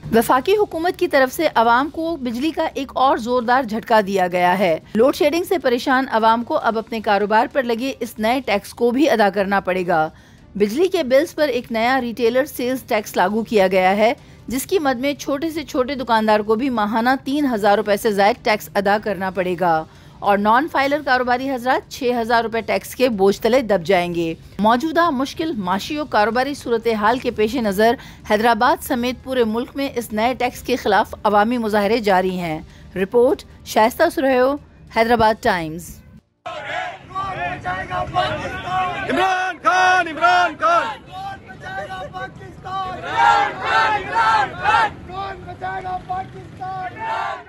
वफाकी हुकूमत की तरफ से अवाम को बिजली का एक और जोरदार झटका दिया गया है। लोड शेडिंग से परेशान अवाम को अब अपने कारोबार पर लगे इस नए टैक्स को भी अदा करना पड़ेगा। बिजली के बिल्स पर एक नया रिटेलर सेल्स टैक्स लागू किया गया है, जिसकी मद में छोटे से छोटे दुकानदार को भी माहाना 3000 रुपए से ज्यादा टैक्स अदा करना पड़ेगा और नॉन फाइलर कारोबारी हजरात 6000 रुपए टैक्स के बोझ तले दब जाएंगे। मौजूदा मुश्किल माशी और कारोबारी सूरत हाल के पेश नज़र हैदराबाद समेत पूरे मुल्क में इस नए टैक्स के खिलाफ अवामी मुजाहरे जारी हैं। Report Shaista Suraiya, Hyderabad times. इमरान खान, इमरान खान, कौन बचाएगा पाकिस्तान?